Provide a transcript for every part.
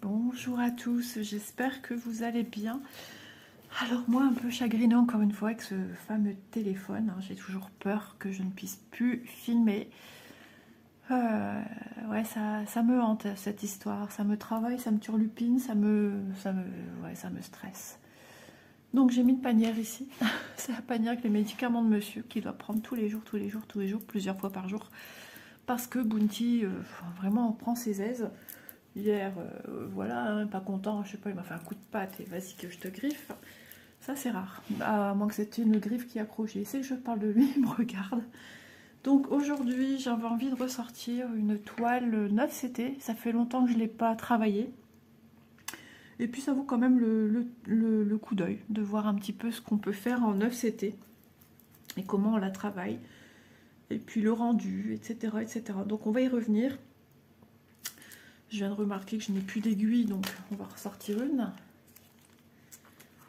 Bonjour à tous, j'espère que vous allez bien. Alors moi un peu chagrinée encore une fois avec ce fameux téléphone, hein. J'ai toujours peur que je ne puisse plus filmer. Ouais, ça me hante cette histoire, ça me travaille, ça me turlupine, ça me stresse. Donc j'ai mis une panière ici, c'est la panière avec les médicaments de monsieur qui doit prendre tous les jours, plusieurs fois par jour. Parce que Bounty, vraiment prend ses aises. Hier, voilà, hein, pas content, je sais pas, il m'a fait un coup de patte et vas-y que je te griffe. Ça c'est rare, à moins que c'était une griffe qui accrochait. C'est que je parle de lui, il me regarde. Donc aujourd'hui, j'avais envie de ressortir une toile 9CT. Ça fait longtemps que je ne l'ai pas travaillée. Et puis ça vaut quand même le coup d'œil de voir un petit peu ce qu'on peut faire en 9CT et comment on la travaille. Et puis le rendu, etc., etc. Donc on va y revenir. Je viens de remarquer que je n'ai plus d'aiguille, donc on va ressortir une.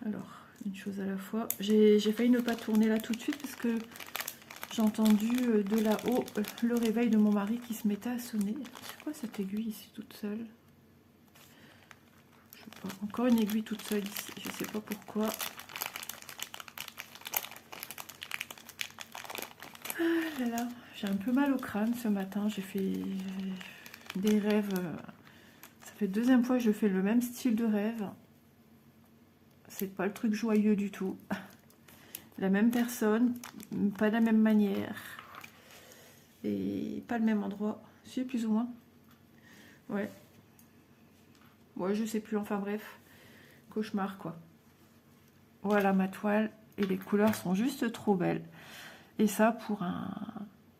Alors, une chose à la fois. J'ai failli ne pas tourner là tout de suite parce que j'ai entendu de là-haut le réveil de mon mari qui se mettait à sonner. C'est quoi cette aiguille ici toute seule? Je sais pas. Encore une aiguille toute seule ici, je sais pas pourquoi. Ah là là, j'ai un peu mal au crâne ce matin. J'ai fait des rêves. Ça fait deuxième fois que je fais le même style de rêve. C'est pas le truc joyeux du tout. La même personne, pas de la même manière. Et pas le même endroit. Si, plus ou moins. Ouais. Ouais, je sais plus, enfin bref. Cauchemar, quoi. Voilà ma toile. Et les couleurs sont juste trop belles. Et ça, pour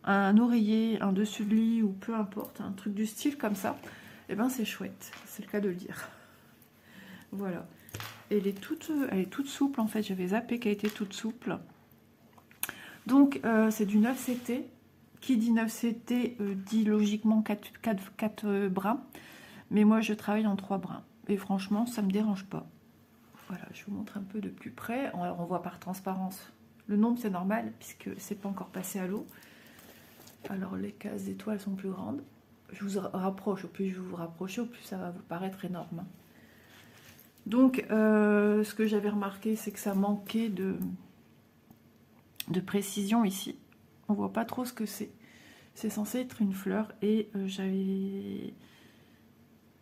un oreiller, un dessus de lit, ou peu importe, un truc du style comme ça, eh ben c'est chouette. C'est le cas de le dire. Voilà. Et elle est toute souple, en fait. J'avais zappé qu'elle était toute souple. Donc, c'est du 9CT. Qui dit 9CT dit logiquement 4 brins. Mais moi, je travaille en 3 brins. Et franchement, ça ne me dérange pas. Voilà, je vous montre un peu de plus près. Alors, on voit par transparence. Le nombre, c'est normal, puisque c'est pas encore passé à l'eau. Alors, les cases d'étoiles sont plus grandes. Je vous rapproche. Au plus je vous rapproche, au plus ça va vous paraître énorme. Donc, ce que j'avais remarqué, c'est que ça manquait de précision ici. On voit pas trop ce que c'est. C'est censé être une fleur et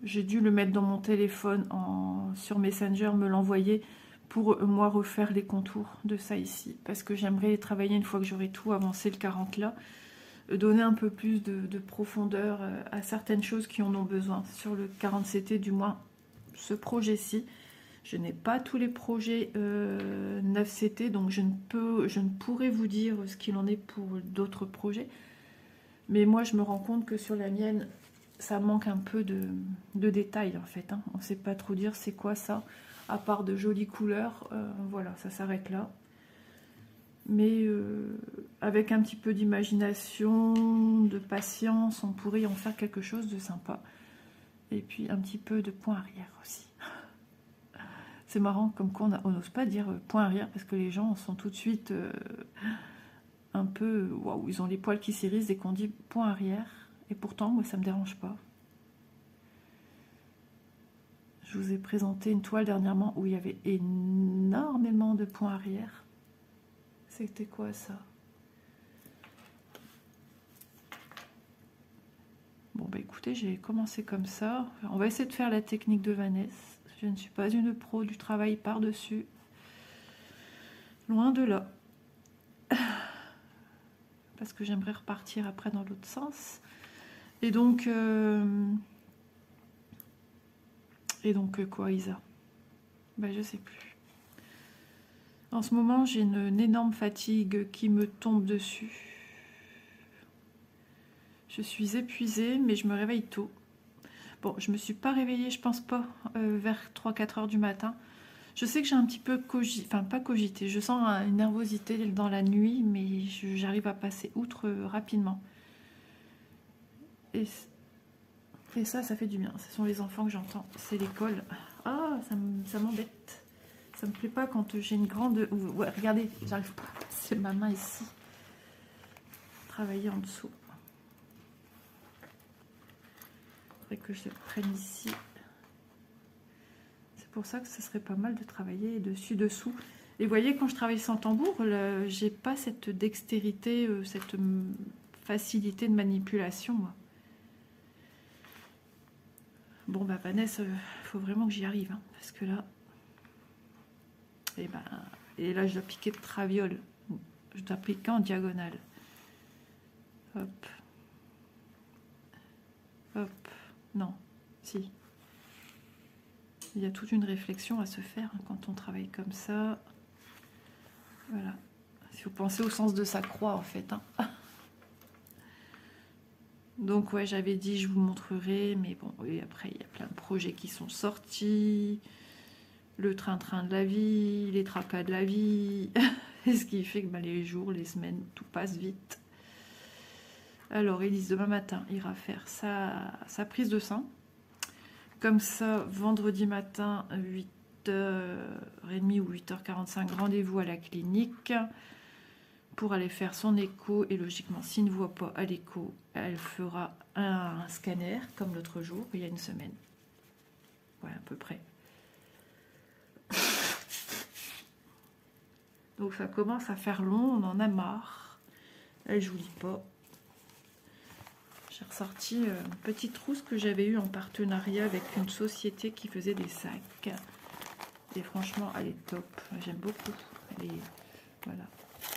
j'ai dû le mettre dans mon téléphone sur Messenger, me l'envoyer pour moi refaire les contours de ça ici. Parce que j'aimerais travailler une fois que j'aurai tout avancé le 40 là, donner un peu plus de profondeur à certaines choses qui en ont besoin. Sur le 40CT, du moins, ce projet-ci. Je n'ai pas tous les projets 9CT, donc je ne pourrais vous dire ce qu'il en est pour d'autres projets. Mais moi, je me rends compte que sur la mienne, ça manque un peu de détails, en fait. Hein. On ne sait pas trop dire c'est quoi ça, à part de jolies couleurs. Voilà, ça s'arrête là. Mais avec un petit peu d'imagination, de patience, on pourrait en faire quelque chose de sympa. Et puis un petit peu de point arrière aussi. C'est marrant, comme quoi on n'ose pas dire point arrière, parce que les gens sont tout de suite un peu... Waouh, ils ont les poils qui s'irrissent dès qu'on dit point arrière. Et pourtant, moi, ça ne me dérange pas. Je vous ai présenté une toile dernièrement où il y avait énormément de points arrière. C'était quoi ça? Bon, bah écoutez, j'ai commencé comme ça. On va essayer de faire la technique de Vanessa. Je ne suis pas une pro du travail par-dessus. Loin de là. Parce que j'aimerais repartir après dans l'autre sens. Et donc quoi, Isa? Ben, je sais plus. En ce moment, j'ai une énorme fatigue qui me tombe dessus. Je suis épuisée, mais je me réveille tôt. Bon, je me suis pas réveillée, je pense pas, vers 3-4 heures du matin. Je sais que j'ai un petit peu pas cogité. Je sens une nervosité dans la nuit, mais j'arrive à passer outre rapidement. Et ça fait du bien. Ce sont les enfants que j'entends. C'est l'école. Ah, ça m'embête. Ça me plaît pas quand j'ai une grande... Ouais, regardez, j'arrive pas à passer ma main ici. Travailler en dessous. Il faudrait que je prenne ici. pour ça que ce serait pas mal de travailler dessus-dessous. Et vous voyez, quand je travaille sans tambour, j'ai pas cette dextérité, cette facilité de manipulation, moi. Bon, bah Vanessa, faut vraiment que j'y arrive, hein, parce que là... Et là, je dois piquer de traviole. Je dois piquer en diagonale. Hop. Hop. Non. Si. Il y a toute une réflexion à se faire hein, quand on travaille comme ça. Voilà. Il faut penser au sens de sa croix, en fait. Hein. Donc, ouais, j'avais dit, je vous montrerai. Mais bon, et après, il y a plein de projets qui sont sortis. Le train-train de la vie, les tracas de la vie. Et ce qui fait que les jours, les semaines, tout passe vite. Alors, Élise, demain matin, ira faire sa prise de sang. Comme ça, vendredi matin, 8h30 ou 8h45, rendez-vous à la clinique pour aller faire son écho. Et logiquement, s'il ne voit pas à l'écho, elle fera un scanner, comme l'autre jour, il y a une semaine. Ouais, à peu près. Donc ça commence à faire long, on en a marre. Elle, je vous dis pas. J'ai ressorti une petite trousse que j'avais eue en partenariat avec une société qui faisait des sacs. Et franchement, elle est top. J'aime beaucoup. Voilà.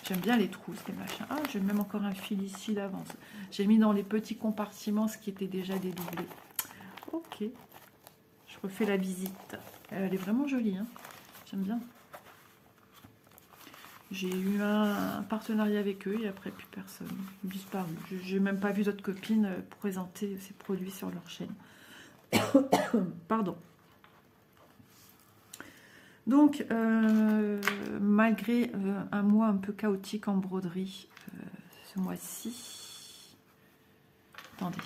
J'aime bien les trousses, les machins. Ah, j'ai même encore un fil ici d'avance. J'ai mis dans les petits compartiments ce qui était déjà dédoublé. Ok. Je refais la visite. Elle est vraiment jolie. Hein. J'aime bien. J'ai eu un partenariat avec eux et après plus personne. Disparu. J'ai même pas vu d'autres copines présenter ces produits sur leur chaîne. Pardon. Donc, malgré un mois un peu chaotique en broderie, ce mois-ci, attendez,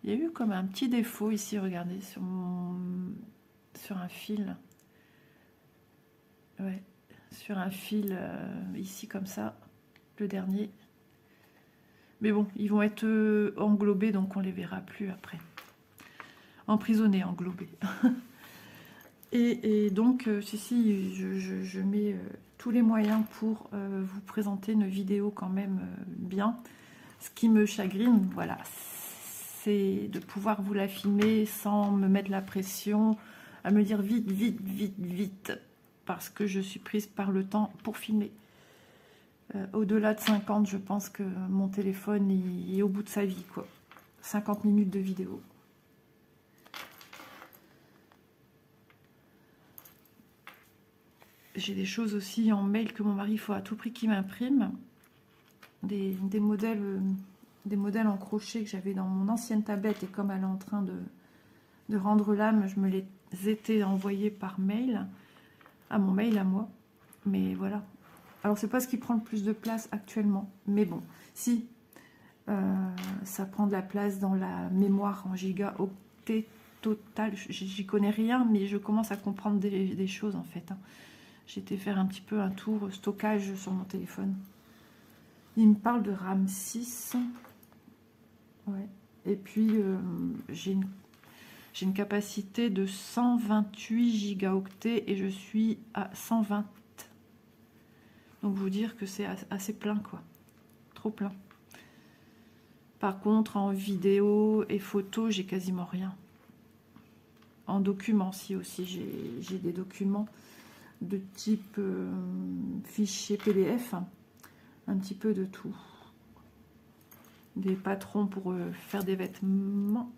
il y a eu comme un petit défaut ici, regardez, sur un fil. Ouais. Sur un fil ici comme ça, le dernier. Mais bon, ils vont être englobés, donc on les verra plus après. Emprisonnés, englobés. et donc, si, je mets tous les moyens pour vous présenter une vidéo quand même bien. Ce qui me chagrine, voilà, c'est de pouvoir vous la filmer sans me mettre la pression, à me dire vite, vite, vite, vite. Parce que je suis prise par le temps pour filmer. Au-delà de 50, je pense que mon téléphone est au bout de sa vie, quoi. 50 minutes de vidéo. J'ai des choses aussi en mail que mon mari, il faut à tout prix qu'il m'imprime. Des modèles en crochet que j'avais dans mon ancienne tablette. Et comme elle est en train de rendre l'âme, je me les étais envoyés par mail. À mon mail à moi, mais voilà. Alors c'est pas ce qui prend le plus de place actuellement, mais bon, si ça prend de la place dans la mémoire en gigaoctets total, j'y connais rien, mais je commence à comprendre des choses en fait. Hein. J'ai été faire un petit peu un tour stockage sur mon téléphone. Il me parle de RAM 6, ouais. Et puis j'ai une capacité de 128 gigaoctets et je suis à 120. Donc vous dire que c'est assez plein, quoi. Trop plein. Par contre, en vidéo et photo, j'ai quasiment rien. En documents, si aussi, j'ai des documents de type fichier PDF. Un petit peu de tout. Des patrons pour faire des vêtements.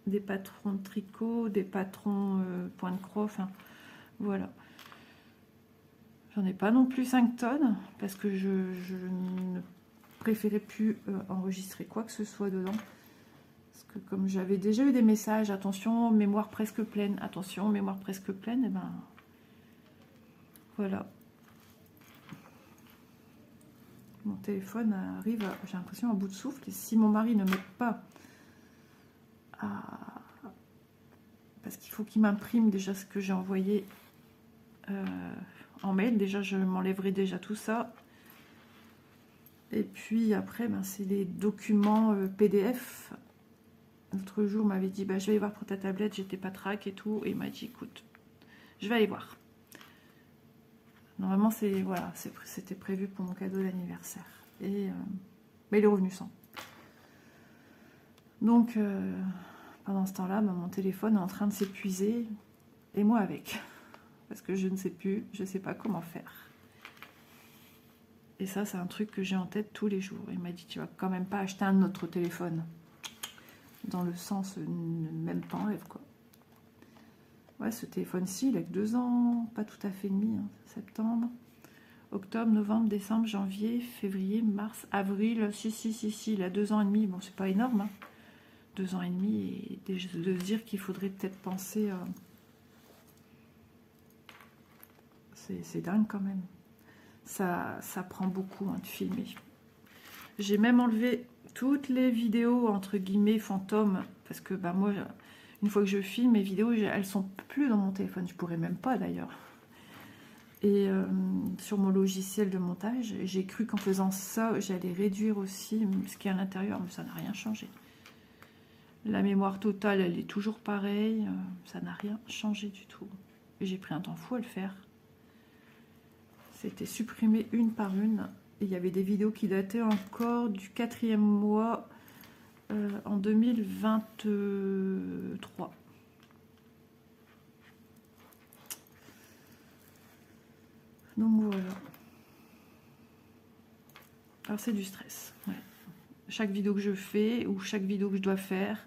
Des patrons de tricot, des patrons point de croix, enfin voilà. J'en ai pas non plus 5 tonnes parce que je ne préférais plus enregistrer quoi que ce soit dedans. Parce que comme j'avais déjà eu des messages, attention, mémoire presque pleine, attention, mémoire presque pleine, et ben voilà. Mon téléphone arrive, j'ai l'impression, à bout de souffle. Et si mon mari ne m'aide pas parce qu'il faut qu'il m'imprime déjà ce que j'ai envoyé en mail. Déjà, je m'enlèverai déjà tout ça. Et puis après, c'est les documents PDF. L'autre jour, on m'avait dit, je vais voir pour ta tablette, j'étais pas track et tout. Et il m'a dit, écoute, Je vais aller voir. Normalement, voilà, c'était prévu pour mon cadeau d'anniversaire. Et mais il est revenu sans. Donc, pendant ce temps-là, mon téléphone est en train de s'épuiser. Et moi avec. Parce que je ne sais plus, je ne sais pas comment faire. Et ça, c'est un truc que j'ai en tête tous les jours. Il m'a dit, tu vas quand même pas acheter un autre téléphone. Dans le sens, même pas enlève, quoi. Ouais, ce téléphone-ci, il a que 2 ans, pas tout à fait demi, hein. Septembre, octobre, novembre, décembre, janvier, février, mars, avril. Si, il a 2 ans et demi. Bon, c'est pas énorme, hein. 2 ans et demi, et de se dire qu'il faudrait peut-être penser... C'est dingue quand même. Ça prend beaucoup, hein, de filmer. J'ai même enlevé toutes les vidéos, entre guillemets, fantômes. Parce que bah, moi, une fois que je filme, mes vidéos, elles sont plus dans mon téléphone. Je pourrais même pas d'ailleurs. Et sur mon logiciel de montage, j'ai cru qu'en faisant ça, j'allais réduire aussi ce qu'il y a à l'intérieur. Mais ça n'a rien changé. La mémoire totale, elle est toujours pareille. Ça n'a rien changé du tout. J'ai pris un temps fou à le faire. C'était supprimé une par une. Et il y avait des vidéos qui dataient encore du 4e mois en 2023. Donc voilà. Alors c'est du stress. Ouais. Chaque vidéo que je fais ou chaque vidéo que je dois faire,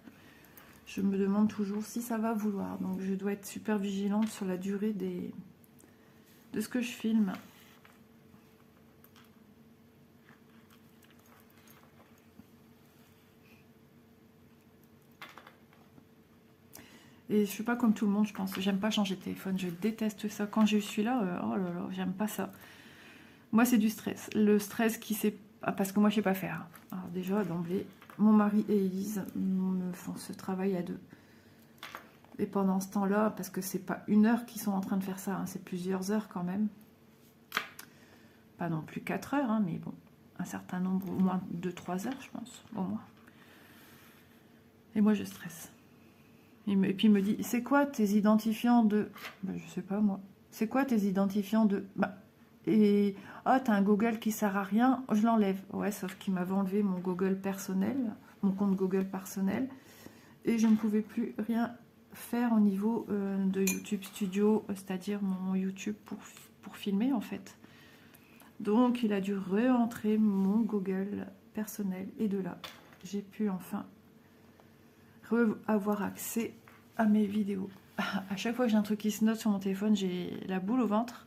je me demande toujours si ça va vouloir. Donc je dois être super vigilante sur la durée de ce que je filme. Et je suis pas comme tout le monde, je pense. J'aime pas changer de téléphone, je déteste ça. Quand je suis là, oh là là, j'aime pas ça. Moi, c'est du stress. Le stress qui s'est... Ah, parce que moi, je sais pas faire. Alors déjà, d'emblée, mon mari et Elise me font ce travail à 2. Et pendant ce temps-là, parce que c'est pas 1 heure qu'ils sont en train de faire ça, hein, c'est plusieurs heures quand même. Pas non plus 4 heures, hein, mais bon, un certain nombre, au moins 2-3 heures, je pense, au moins. Et moi, je stresse. Et puis il me dit, c'est quoi tes identifiants de... Ben, je sais pas moi. C'est quoi tes identifiants de... Bah, et... Ah, t'as un Google qui sert à rien, je l'enlève. Ouais, sauf qu'il m'avait enlevé mon Google personnel, mon compte Google personnel. Et je ne pouvais plus rien faire au niveau de YouTube Studio, c'est-à-dire mon YouTube pour filmer en fait. Donc il a dû re-entrer mon Google personnel. Et de là, j'ai pu enfin... avoir accès à mes vidéos. À chaque fois que j'ai un truc qui se note sur mon téléphone, j'ai la boule au ventre.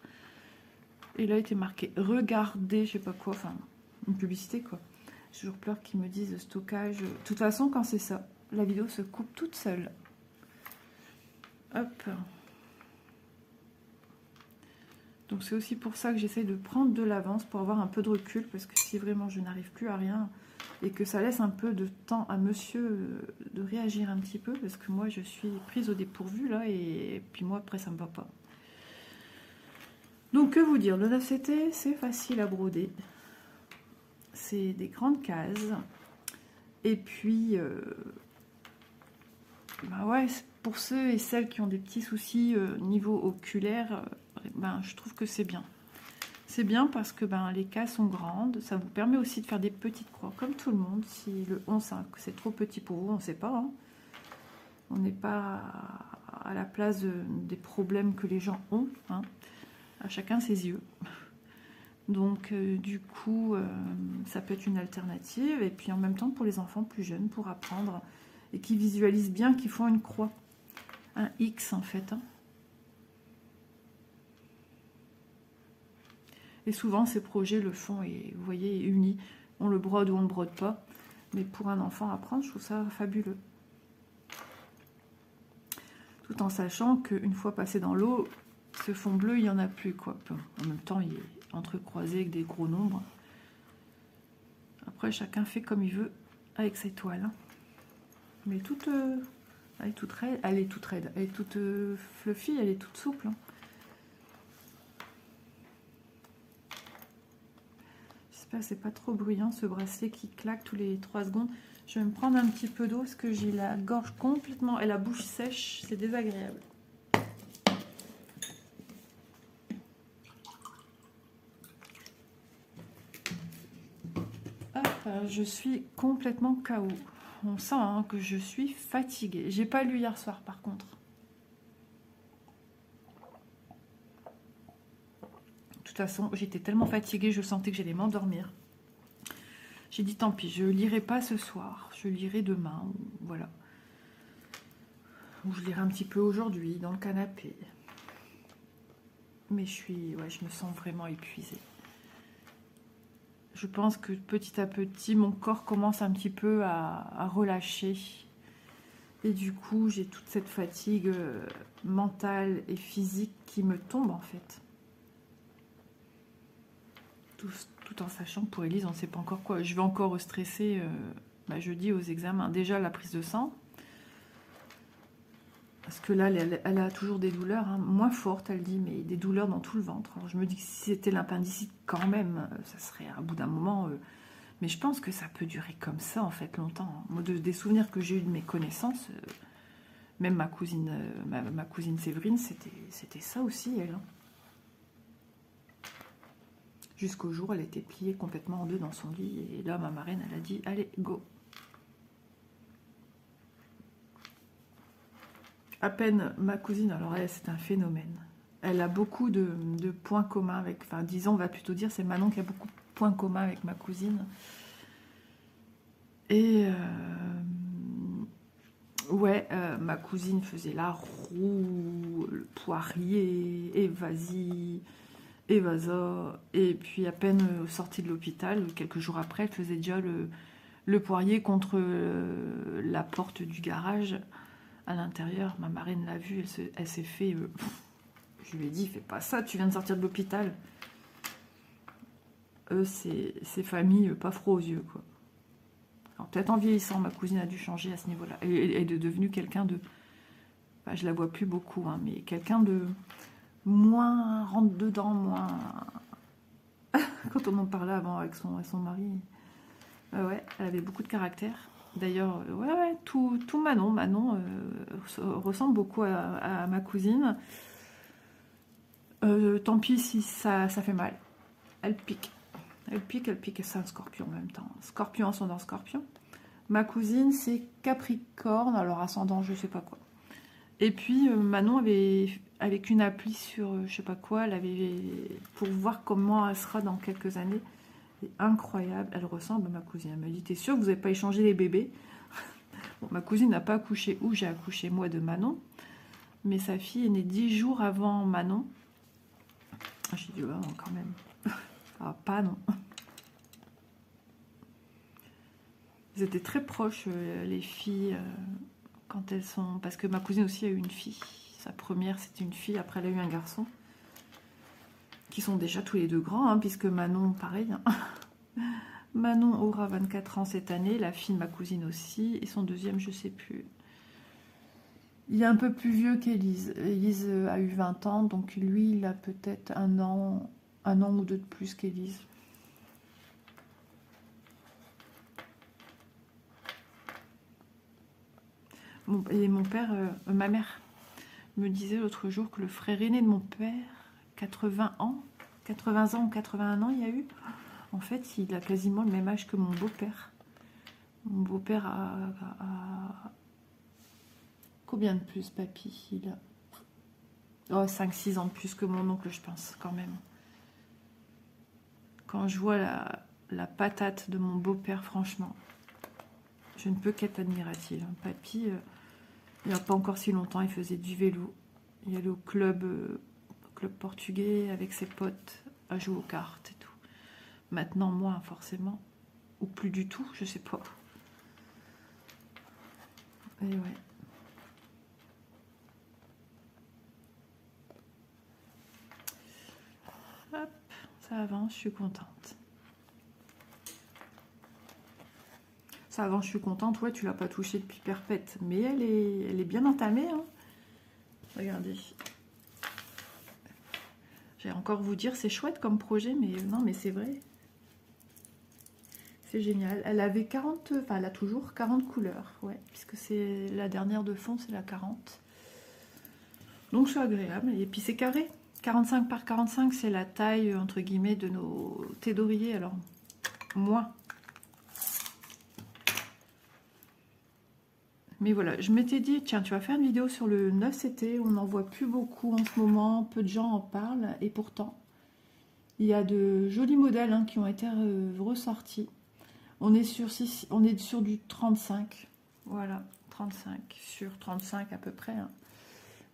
Et là, il était marqué « Regardez », je sais pas quoi, enfin, une publicité, quoi. J'ai toujours peur qu'ils me disent « Stockage ». De toute façon, quand c'est ça, la vidéo se coupe toute seule. Hop. Donc, c'est aussi pour ça que j'essaye de prendre de l'avance pour avoir un peu de recul, parce que si vraiment je n'arrive plus à rien... Et que ça laisse un peu de temps à monsieur de réagir un petit peu, parce que moi je suis prise au dépourvu là, et puis moi après ça me va pas. Donc que vous dire, le 9CT c'est facile à broder, c'est des grandes cases, et puis bah ouais, pour ceux et celles qui ont des petits soucis niveau oculaire, ben, je trouve que c'est bien. C'est bien parce que ben, les cases sont grandes, ça vous permet aussi de faire des petites croix, comme tout le monde. Si le 11 c'est trop petit pour vous, on ne sait pas. Hein. On n'est pas à la place des problèmes que les gens ont. Hein. À chacun ses yeux. Donc du coup, ça peut être une alternative. Et puis en même temps, pour les enfants plus jeunes, pour apprendre, et qui visualisent bien qu'ils font une croix. Un X en fait. Hein. Et souvent, ces projets le font, et vous voyez, unis. On le brode ou on ne le brode pas. Mais pour un enfant apprendre, je trouve ça fabuleux. Tout en sachant qu'une fois passé dans l'eau, ce fond bleu, il n'y en a plus, quoi. En même temps, il est entrecroisé avec des gros nombres. Après, chacun fait comme il veut avec ses toiles. Mais toute, elle est toute raide. Elle est toute raide. Elle est toute fluffy, elle est toute souple. Hein. C'est pas trop bruyant ce bracelet qui claque tous les 3 secondes. Je vais me prendre un petit peu d'eau parce que j'ai la gorge complètement et la bouche sèche, c'est désagréable. Je suis complètement KO. On sent hein, que je suis fatiguée. J'ai pas lu hier soir par contre. De toute façon, j'étais tellement fatiguée, je sentais que j'allais m'endormir. J'ai dit tant pis, je lirai pas ce soir. Je lirai demain, voilà. Ou je lirai un petit peu aujourd'hui, dans le canapé. Mais je me sens vraiment épuisée. Je pense que petit à petit, mon corps commence un petit peu à relâcher. Et du coup, j'ai toute cette fatigue mentale et physique qui me tombe en fait. Tout en sachant que pour Élise, on ne sait pas encore quoi. Je vais encore stresser jeudi aux examens. Déjà, la prise de sang. Parce que là, elle a toujours des douleurs, hein, moins fortes, elle dit, mais des douleurs dans tout le ventre. Alors, je me dis que si c'était l'appendicite, quand même, ça serait à bout d'un moment. Mais je pense que ça peut durer comme ça, en fait, longtemps. Moi, des souvenirs que j'ai eu de mes connaissances, même ma cousine Séverine, c'était ça aussi, elle. Hein. Jusqu'au jour, elle était pliée complètement en deux dans son lit. Et là, ma marraine, elle a dit, allez, go. À peine ma cousine, alors elle, c'est un phénomène. Elle a beaucoup de points communs avec, enfin, disons, on va plutôt dire, c'est Manon qui a beaucoup de points communs avec ma cousine. Et ma cousine faisait la roue, le poirier, et vas-y, et vas-y. Et puis à peine sortie de l'hôpital, quelques jours après, elle faisait déjà le poirier contre la porte du garage. À l'intérieur, ma marraine l'a vue, elle s'est fait... je lui ai dit, fais pas ça, tu viens de sortir de l'hôpital. C'est famille pas froid aux yeux, quoi. Alors peut-être en vieillissant, ma cousine a dû changer à ce niveau-là. Elle est devenue quelqu'un de... Enfin, je la vois plus beaucoup, hein, mais quelqu'un de moins rentre-dedans, moins... Quand on en parlait avant avec son mari, ouais, elle avait beaucoup de caractère. D'ailleurs, tout Manon ressemble beaucoup à ma cousine. Tant pis si ça fait mal. Elle pique. Elle pique, et c'est un scorpion en même temps. Scorpion, ascendant scorpion. Ma cousine, c'est Capricorne, alors ascendant, je sais pas quoi. Et puis, Manon avait, avec une appli sur je sais pas quoi, elle avait, pour voir comment elle sera dans quelques années. Incroyable, elle ressemble à ma cousine. Elle me dit, t'es sûre que vous n'avez pas échangé les bébés? Bon, ma cousine n'a pas accouché où j'ai accouché moi de Manon, mais sa fille est née 10 jours avant Manon. J'ai dit, ouais, quand même. Ah, pas non. Ils étaient très proches, les filles, quand elles sont... Parce que ma cousine aussi a eu une fille. Sa première, c'était une fille, après elle a eu un garçon. Qui sont déjà tous les deux grands, hein, puisque Manon, pareil. Hein. Manon aura 24 ans cette année, la fille de ma cousine aussi, et son deuxième, je sais plus. Il est un peu plus vieux qu'Élise. Élise a eu 20 ans, donc lui, il a peut-être un an ou deux de plus qu'Élise. Et mon père, ma mère me disait l'autre jour que le frère aîné de mon père, 80 ans ou 81 ans, il y a eu. En fait, il a quasiment le même âge que mon beau-père. Mon beau-père a... Combien de plus, papy? Il a... 5-6 ans de plus que mon oncle, je pense, quand même. Quand je vois la patate de mon beau-père, franchement, je ne peux qu'être admirative. Papy, il n'y a pas encore si longtemps, il faisait du vélo. Il allait au club portugais avec ses potes à jouer aux cartes et tout. Maintenant, moins, forcément. Ou plus du tout, je sais pas. Et ouais. Hop, ça avance, je suis contente. Ça avance, je suis contente. Ouais, tu l'as pas touchée depuis perpète. Mais elle est bien entamée. Hein. Regardez. J'ai encore vous dire, c'est chouette comme projet, mais non, mais c'est vrai. C'est génial. Elle avait 40, enfin, elle a toujours 40 couleurs. Ouais, puisque c'est la dernière de fond, c'est la 40. Donc c'est agréable. Et puis c'est carré. 45 par 45, c'est la taille, entre guillemets, de nos thés d'oreiller. Alors, moins. Mais voilà, je m'étais dit, tiens, tu vas faire une vidéo sur le 9CT, on n'en voit plus beaucoup en ce moment, peu de gens en parlent, et pourtant, il y a de jolis modèles hein, qui ont été ressortis. On est sur du 35, voilà, 35, sur 35 à peu près. Hein.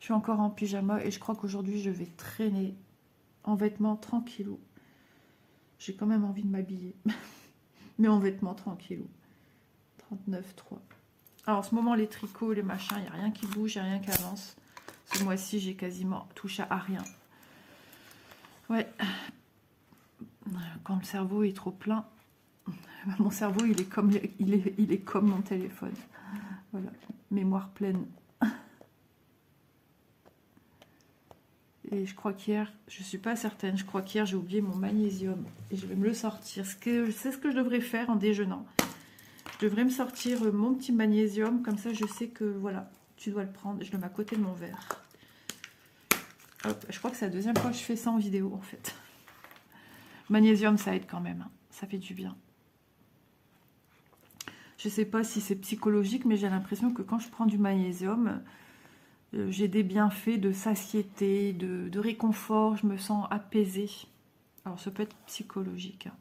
Je suis encore en pyjama et je crois qu'aujourd'hui, je vais traîner en vêtements tranquillou. J'ai quand même envie de m'habiller, mais en vêtements tranquillou. 39,3. Alors en ce moment, les tricots, les machins, il n'y a rien qui bouge, il n'y a rien qui avance. Ce mois-ci, j'ai quasiment touché à rien. Ouais. Quand le cerveau est trop plein, mon cerveau, il est comme mon téléphone. Voilà. Mémoire pleine. Et je crois qu'hier, je ne suis pas certaine, je crois qu'hier, j'ai oublié mon magnésium. Et je vais me le sortir. C'est ce que je devrais faire en déjeunant. Je devrais me sortir mon petit magnésium, comme ça je sais que voilà, tu dois le prendre. Je le mets à côté de mon verre. Hop, je crois que c'est la deuxième fois que je fais ça en vidéo en fait. Magnésium, ça aide quand même, hein. Ça fait du bien. Je ne sais pas si c'est psychologique, mais j'ai l'impression que quand je prends du magnésium, j'ai des bienfaits de satiété, de réconfort, je me sens apaisée. Alors ça peut être psychologique, hein.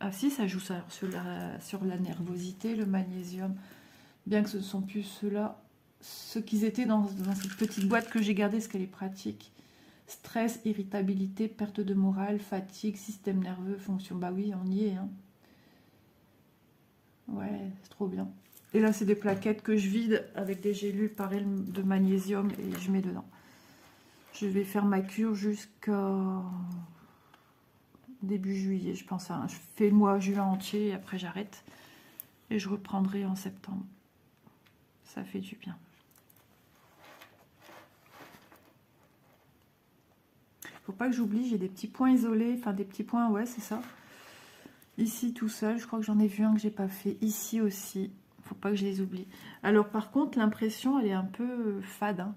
Ah si, ça joue ça sur la nervosité, le magnésium. Bien que ce ne sont plus ceux-là, ceux qu'ils étaient dans cette petite boîte que j'ai gardée, parce qu'elle est pratique. Stress, irritabilité, perte de morale, fatigue, système nerveux, fonction. Bah oui, on y est. Hein. Ouais, c'est trop bien. Et là, c'est des plaquettes que je vide avec des gélules pareilles de magnésium et je mets dedans. Je vais faire ma cure jusqu'à début juillet, je pense. Hein. Je fais le mois juin entier et après j'arrête. Et je reprendrai en septembre. Ça fait du bien. Faut pas que j'oublie, j'ai des petits points isolés. Enfin, des petits points, ouais, c'est ça. Ici, tout seul. Je crois que j'en ai vu un que j'ai pas fait. Ici aussi. Faut pas que je les oublie. Alors, par contre, l'impression, elle est un peu fade. Hein.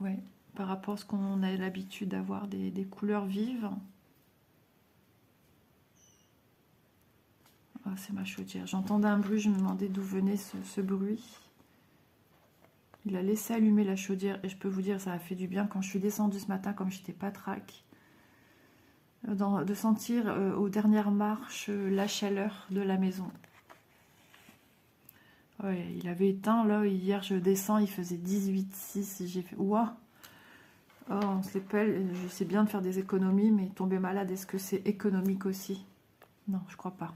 Ouais, par rapport à ce qu'on a l'habitude d'avoir des couleurs vives. Oh, c'est ma chaudière. J'entendais un bruit, je me demandais d'où venait ce bruit. Il a laissé allumer la chaudière et je peux vous dire, ça a fait du bien quand je suis descendue ce matin, comme j'étais pas trac, de sentir aux dernières marches la chaleur de la maison. Ouais, il avait éteint, là, hier je descends, il faisait 18,6 et j'ai fait, ouah, oh, on se les pèle, je sais bien de faire des économies, mais tomber malade, est-ce que c'est économique aussi? Non, je crois pas.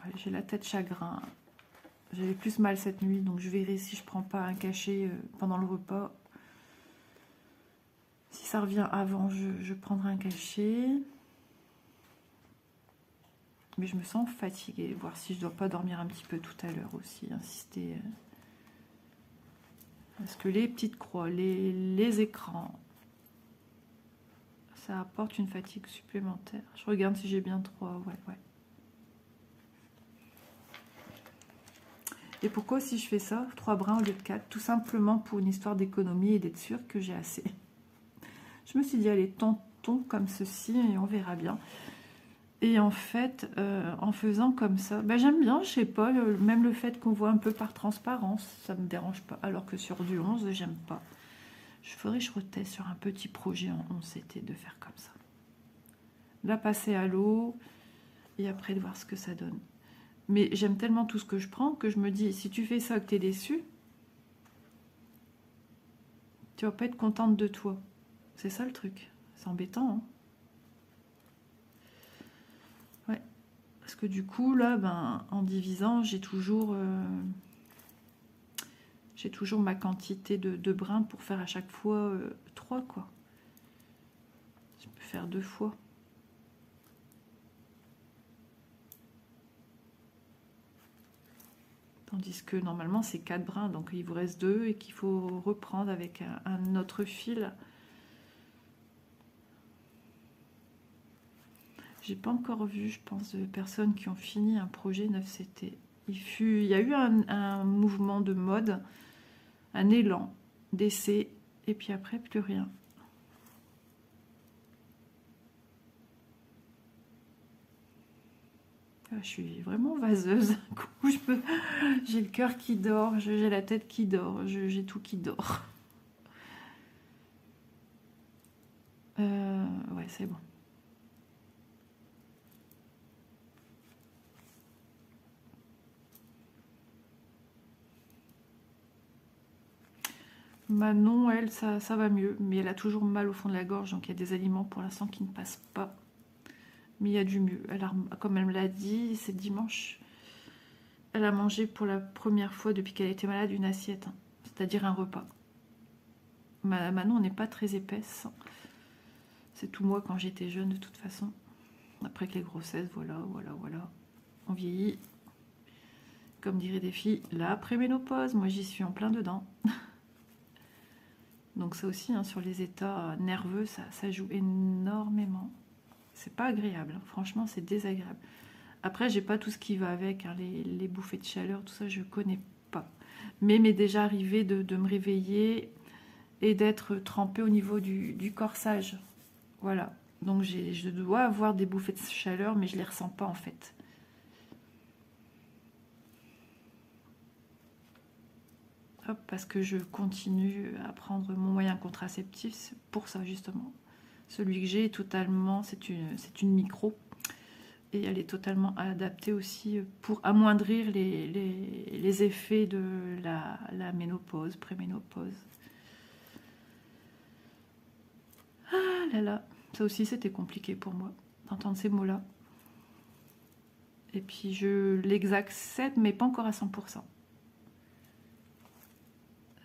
Ouais, j'ai la tête chagrin. J'avais plus mal cette nuit, donc je verrai si je prends pas un cachet pendant le repas. Si ça revient avant, je prendrai un cachet. Mais je me sens fatiguée, voir si je dois pas dormir un petit peu tout à l'heure aussi, insister. Parce que les petites croix, les écrans, ça apporte une fatigue supplémentaire. Je regarde si j'ai bien 3, ouais. Et pourquoi si je fais ça, 3 brins au lieu de 4? Tout simplement pour une histoire d'économie et d'être sûre que j'ai assez. Je me suis dit, allez, tentons comme ceci et on verra bien. Et en fait, en faisant comme ça, ben j'aime bien, je sais pas, même le fait qu'on voit un peu par transparence, ça me dérange pas. Alors que sur du 11, j'aime pas. Je ferais, je reteste sur un petit projet en 11CT de faire comme ça. Là, passer à l'eau et après de voir ce que ça donne. Mais j'aime tellement tout ce que je prends que je me dis, si tu fais ça, que tu es déçu, tu vas pas être contente de toi. C'est ça le truc. C'est embêtant, hein. Ouais. Parce que du coup, là, ben, en divisant, j'ai toujours ma quantité de brins pour faire à chaque fois 3, quoi. Je peux faire 2 fois. Tandis que normalement, c'est 4 brins, donc il vous reste 2 et qu'il faut reprendre avec un autre fil. J'ai pas encore vu, je pense, de personnes qui ont fini un projet 9CT. Il y a eu un mouvement de mode, un élan d'essai, et puis après, plus rien. Je suis vraiment vaseuse. J'ai le cœur qui dort, j'ai la tête qui dort, j'ai tout qui dort. Ouais, c'est bon. Manon, elle, ça va mieux, mais elle a toujours mal au fond de la gorge, donc il y a des aliments pour l'instant qui ne passent pas. Mais il y a du mieux. Comme elle me l'a dit, c'est dimanche. Elle a mangé pour la première fois depuis qu'elle était malade une assiette, hein, c'est-à-dire un repas. Manon n'est pas très épaisse. C'est tout moi quand j'étais jeune de toute façon. Après que les grossesses, voilà. On vieillit. Comme diraient des filles, là après ménopause, moi j'y suis en plein dedans. Donc ça aussi, hein, sur les états nerveux, ça joue énormément. C'est pas agréable, hein. Franchement c'est désagréable. Après j'ai pas tout ce qui va avec, hein, les bouffées de chaleur, tout ça je connais pas. Mais m'est déjà arrivé de me réveiller et d'être trempée au niveau du corsage. Voilà, donc je dois avoir des bouffées de chaleur, mais je les ressens pas en fait. Hop, parce que je continue à prendre mon moyen contraceptif, c'est pour ça justement. Celui que j'ai totalement, c'est une micro, et elle est totalement adaptée aussi pour amoindrir les effets de la ménopause, préménopause. Ah là là, ça aussi c'était compliqué pour moi d'entendre ces mots-là. Et puis je les accepte, mais pas encore à 100%.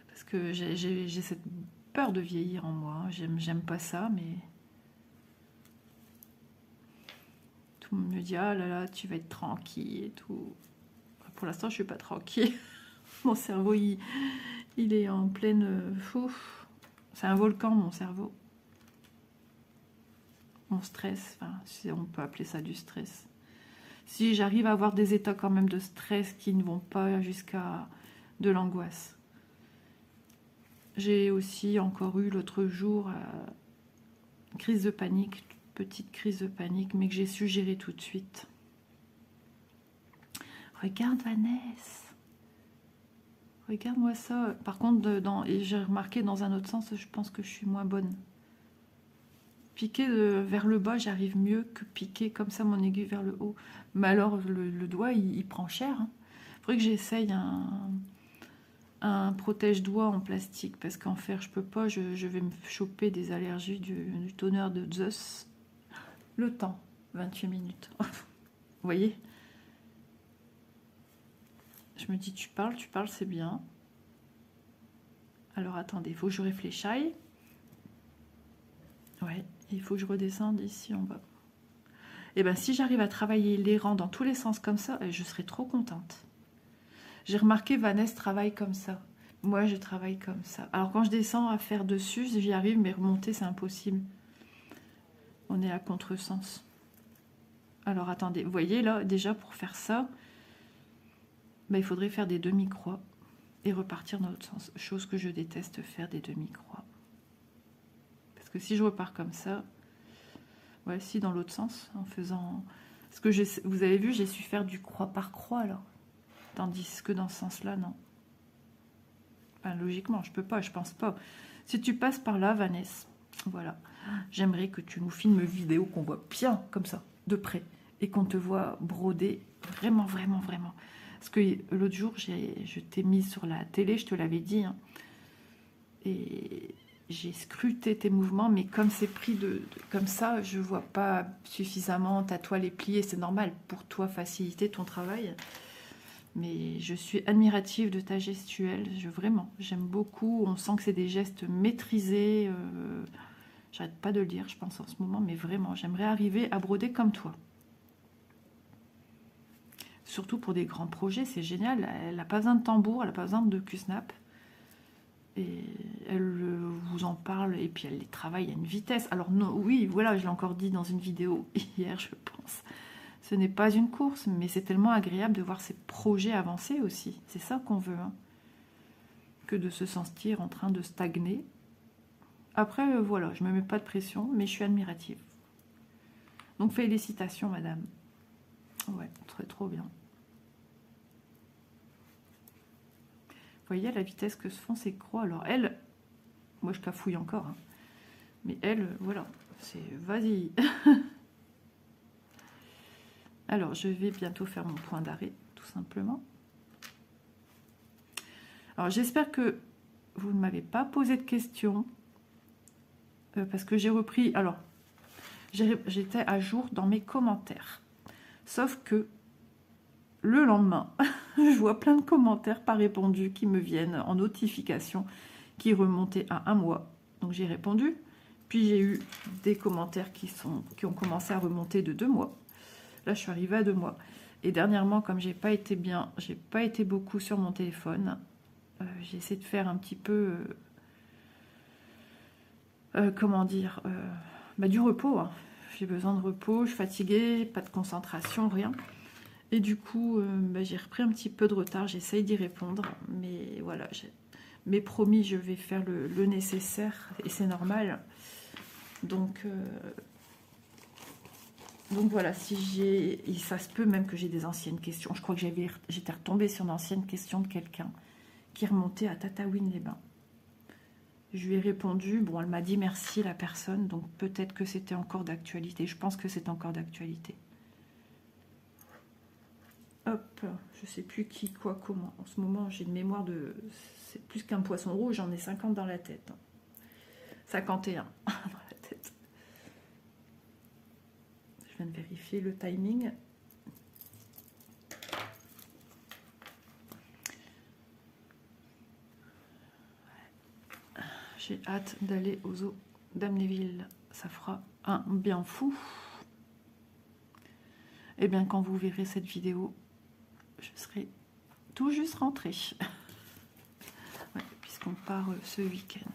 Parce que j'ai cette peur de vieillir en moi. J'aime pas ça, mais tout le monde me dit ah là là, tu vas être tranquille et tout. Pour l'instant, je suis pas tranquille. Mon cerveau, il est en pleine. C'est un volcan, mon cerveau. Mon stress, enfin, si on peut appeler ça du stress. Si j'arrive à avoir des états quand même de stress qui ne vont pas jusqu'à de l'angoisse. J'ai aussi encore eu l'autre jour crise de panique, petite crise de panique, mais que j'ai su gérer tout de suite. Regarde Vanessa, regarde-moi ça. Par contre, et j'ai remarqué dans un autre sens, je pense que je suis moins bonne. Piquer vers le bas, j'arrive mieux que piquer comme ça mon aiguille vers le haut. Mais alors, le doigt, il prend cher. Hein. Faudrait que j'essaye un protège-doigt en plastique, parce qu'en fer, je peux pas. Je vais me choper des allergies du tonnerre de Zeus. Le temps, 28 minutes. Vous voyez? Je me dis, tu parles, c'est bien. Alors, attendez, il faut que je réfléchisse. Ouais, il faut que je redescende ici en bas. Et bien, si j'arrive à travailler les rangs dans tous les sens comme ça, je serai trop contente. J'ai remarqué, Vanessa travaille comme ça. Moi, je travaille comme ça. Alors, quand je descends à faire dessus, j'y arrive, mais remonter, c'est impossible. On est à contresens. Alors, attendez. Vous voyez, là, déjà, pour faire ça, ben, il faudrait faire des demi-croix et repartir dans l'autre sens. Chose que je déteste faire, des demi-croix. Parce que si je repars comme ça... Ouais, si, dans l'autre sens, en faisant... Parce que vous avez vu, j'ai su faire du croix par croix, là. Tandis que dans ce sens-là, non. Enfin, logiquement, je peux pas, je pense pas. Si tu passes par là, Vanessa, voilà. J'aimerais que tu nous filmes une vidéo qu'on voit bien, comme ça, de près. Et qu'on te voit broder vraiment, vraiment, vraiment. Parce que l'autre jour, je t'ai mis sur la télé, je te l'avais dit. Hein, et j'ai scruté tes mouvements, mais comme c'est pris comme ça, je vois pas suffisamment ta toile est pliée. C'est normal pour toi faciliter ton travail. Mais je suis admirative de ta gestuelle, vraiment, j'aime beaucoup. On sent que c'est des gestes maîtrisés. J'arrête pas de le dire, je pense, en ce moment, mais vraiment, j'aimerais arriver à broder comme toi. Surtout pour des grands projets, c'est génial. Elle n'a pas besoin de tambour, elle n'a pas besoin de cul-snap. Et elle vous en parle, et puis elle les travaille à une vitesse. Alors non, oui, voilà, je l'ai encore dit dans une vidéo hier, je pense. Ce n'est pas une course, mais c'est tellement agréable de voir ces projets avancer aussi. C'est ça qu'on veut, hein. Que de se sentir en train de stagner. Après, voilà, je ne me mets pas de pression, mais je suis admirative. Donc félicitations, madame. Ouais, très trop bien. Vous voyez à la vitesse que se font ces croix. Alors elle, moi je cafouille encore, hein. Mais elle, voilà, c'est vas-y. Alors je vais bientôt faire mon point d'arrêt, tout simplement. Alors j'espère que vous ne m'avez pas posé de questions, parce que j'ai repris, alors j'étais à jour dans mes commentaires. Sauf que le lendemain, je vois plein de commentaires pas répondus qui me viennent en notification, qui remontaient à 1 mois. Donc j'ai répondu. Puis j'ai eu des commentaires qui ont commencé à remonter de 2 mois. Là, je suis arrivée à 2 mois. Et dernièrement, comme j'ai pas été bien, j'ai pas été beaucoup sur mon téléphone, j'ai essayé de faire un petit peu, comment dire, du repos, hein. J'ai besoin de repos, je suis fatiguée, pas de concentration, rien. Et du coup, j'ai repris un petit peu de retard, j'essaye d'y répondre. Mais voilà, mais promis, je vais faire le nécessaire et c'est normal. Donc voilà, si ça se peut même que j'ai des anciennes questions. Je crois que j'étais retombée sur une ancienne question de quelqu'un qui remontait à Tataouine-les-Bains. Je lui ai répondu, bon, elle m'a dit merci la personne, donc peut-être que c'était encore d'actualité. Je pense que c'est encore d'actualité. Hop, je sais plus qui, quoi, comment. En ce moment, j'ai une mémoire de... C'est plus qu'un poisson rouge, j'en ai 50 dans la tête. 51 dans la tête. Je viens de vérifier le timing. J'ai hâte d'aller aux eaux d'Amnéville. Ça fera un bien fou. Et bien, quand vous verrez cette vidéo, je serai tout juste rentrée. Ouais, puisqu'on part ce week-end.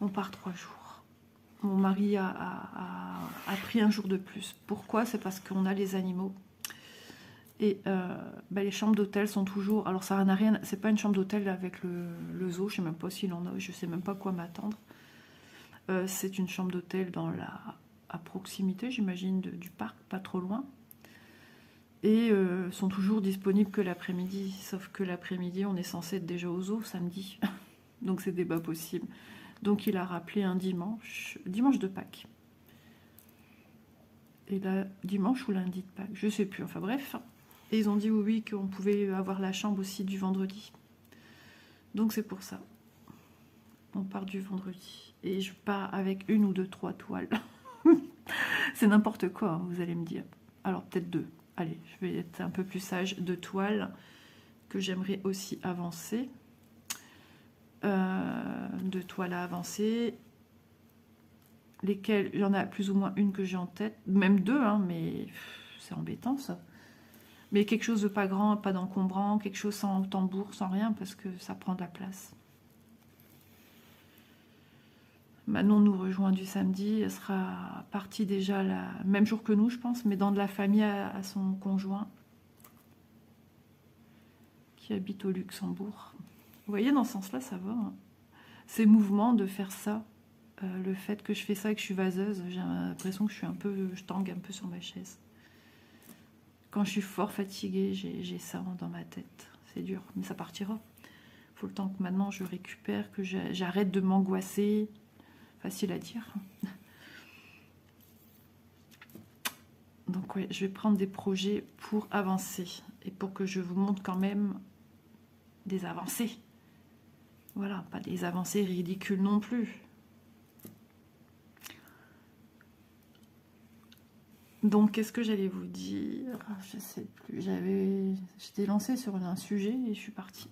On part 3 jours. Mon mari a pris un jour de plus. Pourquoi? C'est parce qu'on a les animaux. Et les chambres d'hôtel sont toujours... Alors ça n'a rien... C'est pas une chambre d'hôtel avec le zoo. Je sais même pas s'il en a. Je sais même pas quoi m'attendre. C'est une chambre d'hôtel à proximité, j'imagine, du parc, pas trop loin. Et sont toujours disponibles que l'après-midi. Sauf que l'après-midi, on est censé être déjà au zoo samedi. Donc c'est pas possible. Donc il a rappelé un dimanche de Pâques. Et là, dimanche ou lundi de Pâques, je sais plus. Enfin bref. Et ils ont dit oui, qu'on pouvait avoir la chambre aussi du vendredi. Donc c'est pour ça. On part du vendredi. Et je pars avec 1 ou 2, 3 toiles. C'est n'importe quoi, hein, vous allez me dire. Alors peut-être 2. Allez, je vais être un peu plus sage. 2 toiles que j'aimerais aussi avancer. 2 toiles à avancer. Lesquelles, il y en a plus ou moins une que j'ai en tête. Même 2, hein, mais c'est embêtant ça. Mais quelque chose de pas grand, pas d'encombrant, quelque chose sans tambour, sans rien, parce que ça prend de la place. Manon nous rejoint du samedi, elle sera partie déjà le même jour que nous, je pense, mais dans de la famille à son conjoint, qui habite au Luxembourg. Vous voyez, dans ce sens-là, ça va. Hein. Ces mouvements de faire ça, le fait que je fais ça et que je suis vaseuse, j'ai l'impression que je tangue un peu sur ma chaise. Quand je suis fort fatiguée, j'ai ça dans ma tête. C'est dur, mais ça partira. Il faut le temps que maintenant je récupère, que j'arrête de m'angoisser. Facile à dire. Donc ouais, je vais prendre des projets pour avancer. Et pour que je vous montre quand même des avancées. Voilà, pas des avancées ridicules non plus. Donc, qu'est-ce que j'allais vous dire? Je sais plus. J'étais lancée sur un sujet et je suis partie.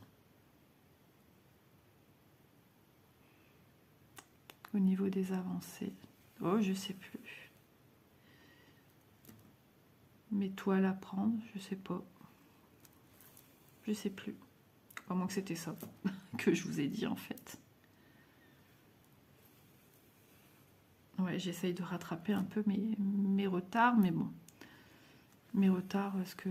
Au niveau des avancées. Oh, je sais plus. Mes toiles à prendre, je sais pas. Je sais plus. À moins que c'était ça que je vous ai dit en fait. Ouais, j'essaye de rattraper un peu mes retards, mais bon. Mes retards, parce que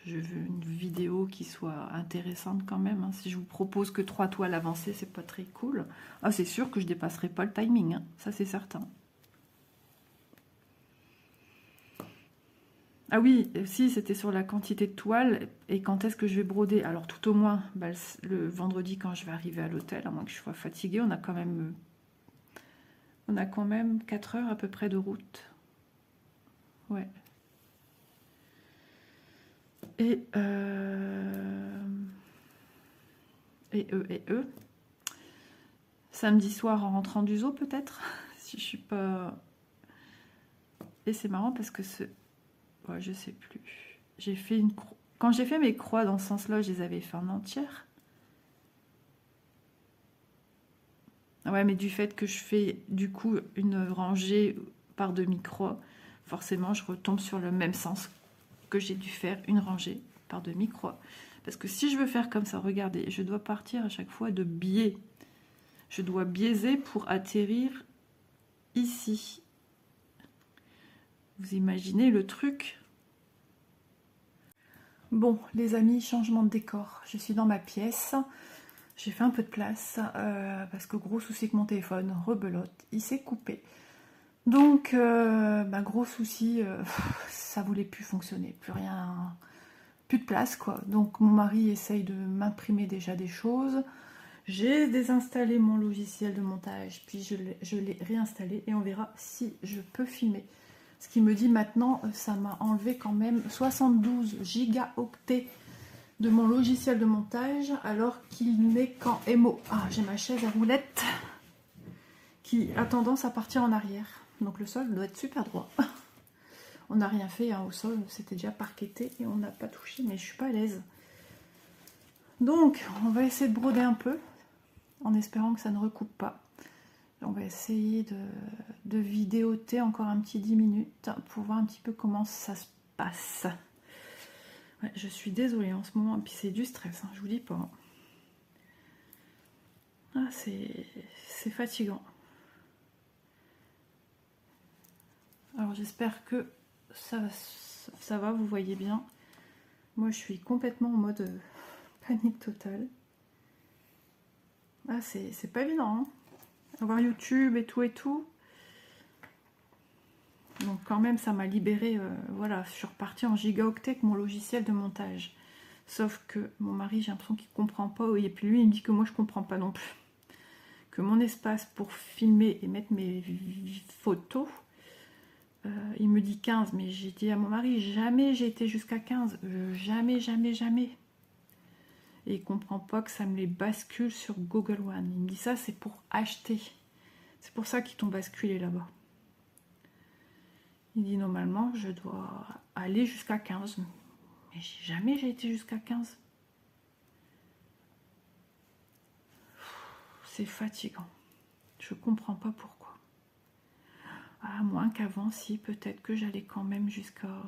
je veux une vidéo qui soit intéressante quand même. Hein. Si je vous propose que 3 toiles avancées, c'est pas très cool. Ah, c'est sûr que je dépasserai pas le timing, hein. Ça c'est certain. Ah oui, si, c'était sur la quantité de toile et quand est-ce que je vais broder. Alors tout au moins, bah, le vendredi quand je vais arriver à l'hôtel, à moins que je sois fatiguée, on a quand même 4 heures à peu près de route. Ouais. Et samedi soir en rentrant du zoo peut-être, si je suis pas... Et c'est marrant parce que ouais, je sais plus. J'ai fait une croix. Quand j'ai fait mes croix dans ce sens-là, je les avais fait en entière. Ouais, mais du fait que je fais du coup une rangée par demi-croix, forcément je retombe sur le même sens que j'ai dû faire une rangée par demi-croix. Parce que si je veux faire comme ça, regardez, je dois partir à chaque fois de biais. Je dois biaiser pour atterrir ici. Vous imaginez le truc? Bon, les amis, changement de décor. Je suis dans ma pièce. J'ai fait un peu de place parce que gros souci que mon téléphone, rebelote, il s'est coupé. Donc, bah, gros souci, ça voulait plus fonctionner, plus rien, plus de place quoi. Donc mon mari essaye de m'imprimer déjà des choses. J'ai désinstallé mon logiciel de montage, puis je l'ai réinstallé et on verra si je peux filmer. Ce qui me dit maintenant, ça m'a enlevé quand même 72 gigaoctets de mon logiciel de montage alors qu'il n'est qu'en MO. Ah, j'ai ma chaise à roulettes qui a tendance à partir en arrière. Donc le sol doit être super droit. On n'a rien fait hein, au sol, c'était déjà parquetté et on n'a pas touché, mais je suis pas à l'aise. Donc on va essayer de broder un peu en espérant que ça ne recoupe pas. On va essayer de vidéoter encore un petit 10 minutes pour voir un petit peu comment ça se passe. Ouais, je suis désolée en ce moment, et puis c'est du stress, hein, je vous dis pas. Ah, c'est fatigant. Alors j'espère que ça va, vous voyez bien. Moi je suis complètement en mode panique totale. Ah, c'est pas évident, hein. Avoir YouTube et tout. Donc quand même ça m'a libéré, voilà, je suis repartie en gigaoctet avec mon logiciel de montage. Sauf que mon mari, j'ai l'impression qu'il comprend pas, et puis lui il me dit que moi je comprends pas non plus. Que mon espace pour filmer et mettre mes photos, il me dit 15, mais j'ai dit à mon mari, jamais j'ai été jusqu'à 15, jamais. Et il comprend pas que ça me les bascule sur Google One. Il me dit ça c'est pour acheter. C'est pour ça qu'ils t'ont basculé là-bas. Il dit normalement je dois aller jusqu'à 15. Mais jamais j'ai été jusqu'à 15. C'est fatigant. Je comprends pas pourquoi. À moins qu'avant, si, peut-être que j'allais quand même jusqu'à...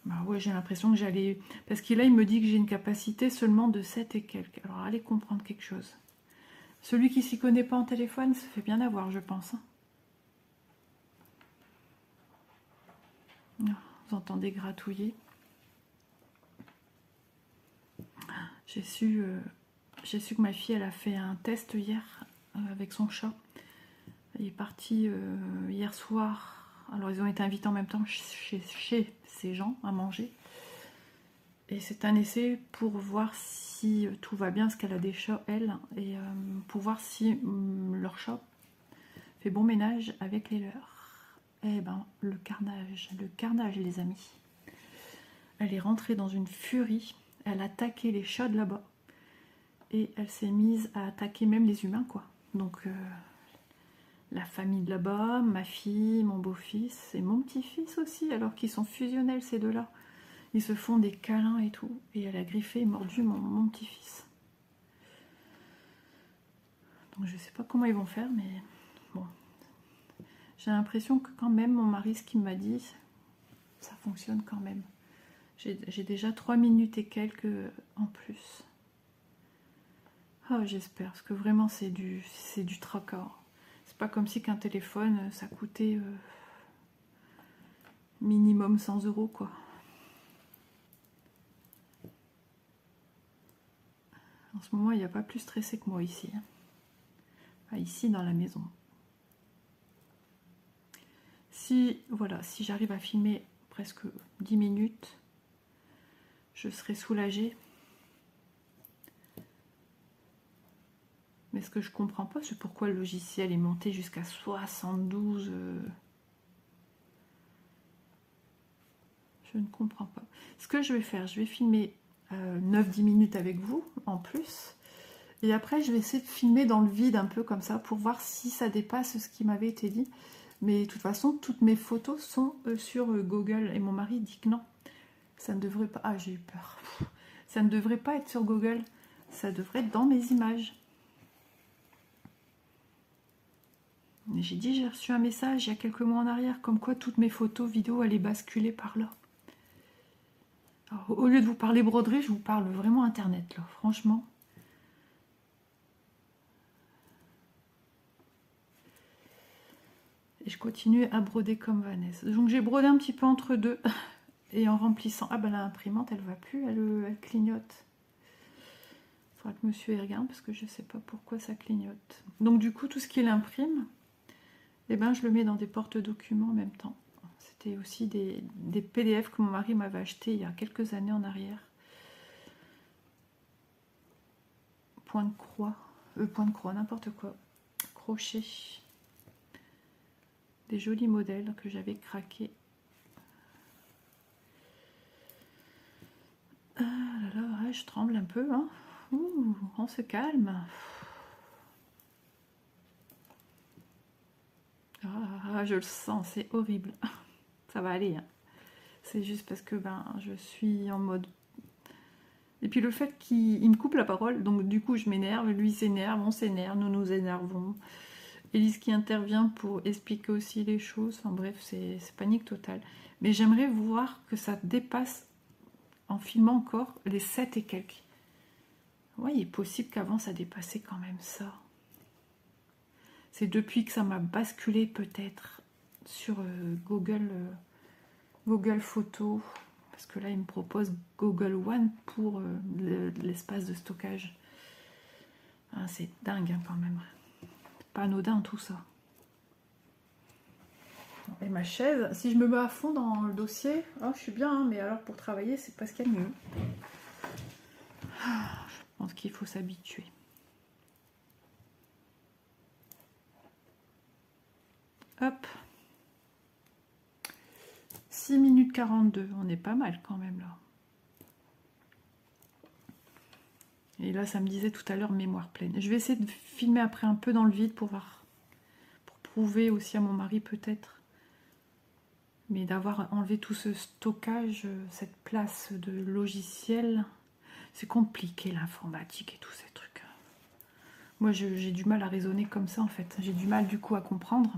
Bah ouais, j'ai l'impression que j'allais... Parce que là, il me dit que j'ai une capacité seulement de 7 et quelques. Alors, allez comprendre quelque chose. Celui qui s'y connaît pas en téléphone, ça fait bien avoir, je pense. Vous entendez gratouiller. J'ai su que ma fille, elle a fait un test hier avec son chat. Elle est partie hier soir. Alors, ils ont été invités en même temps chez ces gens à manger. Et c'est un essai pour voir si tout va bien, parce qu'elle a des chats, elle, et pour voir si leur chat fait bon ménage avec les leurs. Eh ben, le carnage, les amis. Elle est rentrée dans une furie, elle a attaqué les chats de là-bas, et elle s'est mise à attaquer même les humains, quoi. Donc, la famille de là-bas, ma fille, mon beau-fils, et mon petit-fils aussi, alors qu'ils sont fusionnels, ces deux-là. Ils se font des câlins et tout. Et elle a griffé et mordu mon petit-fils. Donc je sais pas comment ils vont faire, mais bon. J'ai l'impression que quand même, mon mari, ce qu'il m'a dit, ça fonctionne quand même. J'ai déjà 3 minutes et quelques en plus. Ah, j'espère, parce que vraiment, c'est du tracas. C'est pas comme si qu'un téléphone, ça coûtait minimum 100 €, quoi. En ce moment, il n'y a pas plus stressé que moi ici. Enfin, ici, dans la maison. Si, voilà, si j'arrive à filmer presque 10 minutes. Je serai soulagée. Mais ce que je comprends pas, c'est pourquoi le logiciel est monté jusqu'à 72. Je ne comprends pas. Ce que je vais faire, je vais filmer 9-10 minutes avec vous en plus. Et après, je vais essayer de filmer dans le vide un peu comme ça pour voir si ça dépasse ce qui m'avait été dit. Mais de toute façon, toutes mes photos sont sur Google. Et mon mari dit que non. Ça ne devrait pas... Ah, j'ai eu peur. Ça ne devrait pas être sur Google. Ça devrait être dans mes images. J'ai dit, j'ai reçu un message il y a quelques mois en arrière, comme quoi toutes mes photos, vidéos allaient basculer par là. Alors, au lieu de vous parler broderie, je vous parle vraiment Internet, là, franchement. Et je continue à broder comme Vanessa. Donc j'ai brodé un petit peu entre deux. Et en remplissant... Ah ben l'imprimante, elle va plus, elle clignote. Il faudra que monsieur y regarde, parce que je ne sais pas pourquoi ça clignote. Donc du coup, tout ce qu'il imprime, eh ben, je le mets dans des porte-documents en même temps. C'était aussi des PDF que mon mari m'avait acheté il y a quelques années en arrière. Point de croix, n'importe quoi. Crochet. Des jolis modèles que j'avais craqués. Ah là là, ouais, je tremble un peu. Hein. Ouh, on se calme. Ah, je le sens, c'est horrible. Ça va aller. Hein. C'est juste parce que je suis en mode... Et puis le fait qu'il me coupe la parole, donc du coup je m'énerve, lui s'énerve, on s'énerve, nous nous énervons. Élise qui intervient pour expliquer aussi les choses. Enfin bref, c'est panique totale. Mais j'aimerais voir que ça dépasse, en filmant encore, les 7 et quelques. Ouais, il est possible qu'avant ça dépassait quand même ça. C'est depuis que ça m'a basculé peut-être sur Google Photos. Parce que là, il me propose Google One pour l'espace de stockage. Ah, c'est dingue hein, quand même. Pas anodin tout ça. Et ma chaise, si je me mets à fond dans le dossier, oh, je suis bien, hein, mais alors pour travailler, c'est pas ce qu'il y a de mieux. Je pense qu'il faut s'habituer. Hop. 6 minutes 42, on est pas mal quand même là. Et là, ça me disait tout à l'heure mémoire pleine. Je vais essayer de filmer après un peu dans le vide pour voir, pour prouver aussi à mon mari peut-être. Mais d'avoir enlevé tout ce stockage, cette place de logiciel, c'est compliqué l'informatique et tous ces trucs. Moi, j'ai du mal à raisonner comme ça en fait. J'ai du mal du coup à comprendre.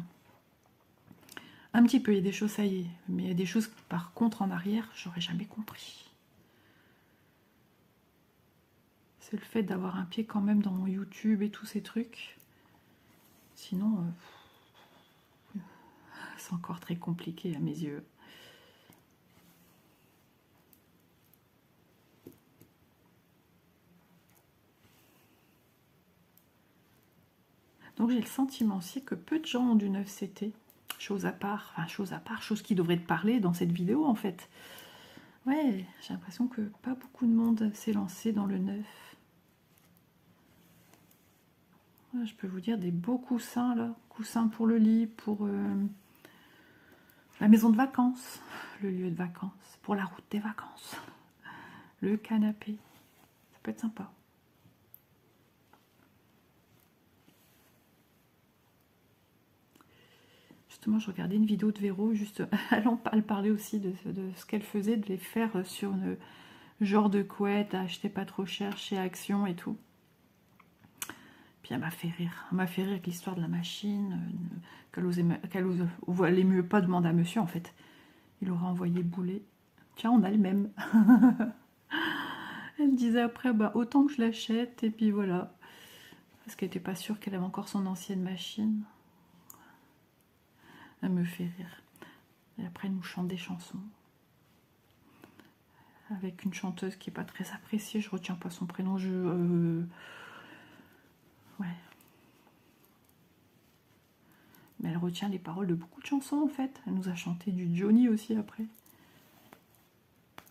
Un petit peu, il y a des choses, ça y est. Mais il y a des choses, par contre, en arrière, j'aurais jamais compris. C'est le fait d'avoir un pied quand même dans YouTube et tous ces trucs. Sinon, c'est encore très compliqué à mes yeux. Donc j'ai le sentiment aussi que peu de gens ont du 9CT. Chose à part, chose qui devrait te parler dans cette vidéo en fait. Ouais, j'ai l'impression que pas beaucoup de monde s'est lancé dans le 9. Ouais, je peux vous dire des beaux coussins là. Coussins pour le lit, pour la maison de vacances, le lieu de vacances, pour la route des vacances, le canapé. Ça peut être sympa. Justement, je regardais une vidéo de Véro, juste elle parlait aussi de ce qu'elle faisait, de les faire sur une genre de couette à acheter pas trop cher chez Action et tout. Puis elle m'a fait rire. Elle m'a fait rire avec l'histoire de la machine, qu'elle valait mieux pas demander à monsieur en fait. Il aurait envoyé bouler. Tiens, on a le même. Elle disait après, autant que je l'achète, et puis voilà. Parce qu'elle n'était pas sûre qu'elle avait encore son ancienne machine. Elle me fait rire. Et après, elle nous chante des chansons. Avec une chanteuse qui n'est pas très appréciée. Je retiens pas son prénom. Ouais. Mais elle retient les paroles de beaucoup de chansons, en fait. Elle nous a chanté du Johnny aussi, après.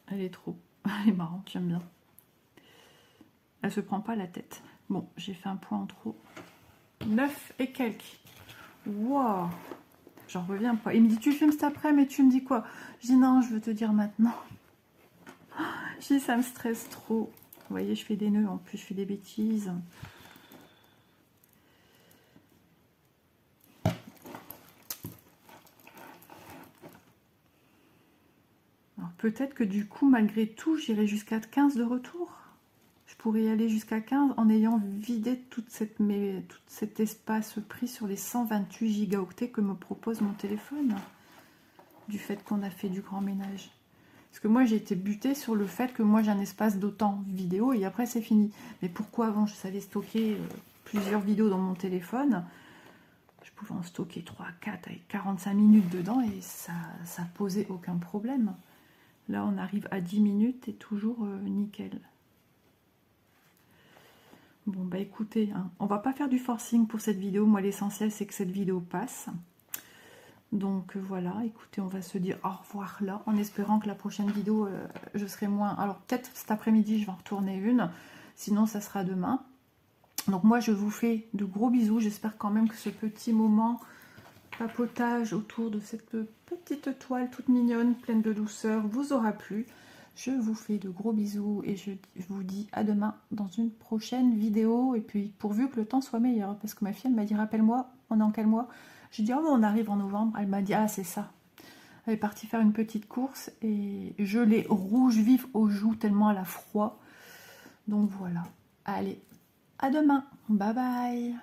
Elle est trop... Elle est marrante, j'aime bien. Elle se prend pas la tête. Bon, j'ai fait un point en trop. 9 et quelques. Wow. J'en reviens pas. Il me dit, tu filmes cet après, mais tu me dis quoi? Je dis, non, je veux te dire maintenant. Je dis, ça me stresse trop. Vous voyez, je fais des nœuds, en plus, je fais des bêtises. Alors, peut-être que du coup, malgré tout, j'irai jusqu'à 15 de retour. Je pourrais y aller jusqu'à 15 en ayant vidé tout cet espace pris sur les 128 gigaoctets que me propose mon téléphone. Du fait qu'on a fait du grand ménage. Parce que moi, j'ai été butée sur le fait que moi, j'ai un espace d'autant vidéo et après, c'est fini. Mais pourquoi avant, je savais stocker plusieurs vidéos dans mon téléphone? Je pouvais en stocker 3, 4 avec 45 minutes dedans et ça posait aucun problème. Là, on arrive à 10 minutes et toujours nickel. Bon, bah écoutez, hein, on va pas faire du forcing pour cette vidéo. Moi, l'essentiel, c'est que cette vidéo passe. Donc voilà, écoutez, on va se dire au revoir là, en espérant que la prochaine vidéo, je serai moins... Alors peut-être cet après-midi, je vais en retourner une, sinon ça sera demain. Donc moi, je vous fais de gros bisous. J'espère quand même que ce petit moment papotage autour de cette petite toile toute mignonne, pleine de douceur, vous aura plu. Je vous fais de gros bisous et je vous dis à demain dans une prochaine vidéo. Et puis pourvu que le temps soit meilleur, parce que ma fille, elle m'a dit, rappelle-moi, on est en quel mois? J'ai dit, oh, on arrive en novembre. Elle m'a dit, ah, c'est ça. Elle est partie faire une petite course et je l'ai rouge vif aux joues tellement elle a froid. Donc voilà. Allez, à demain. Bye bye.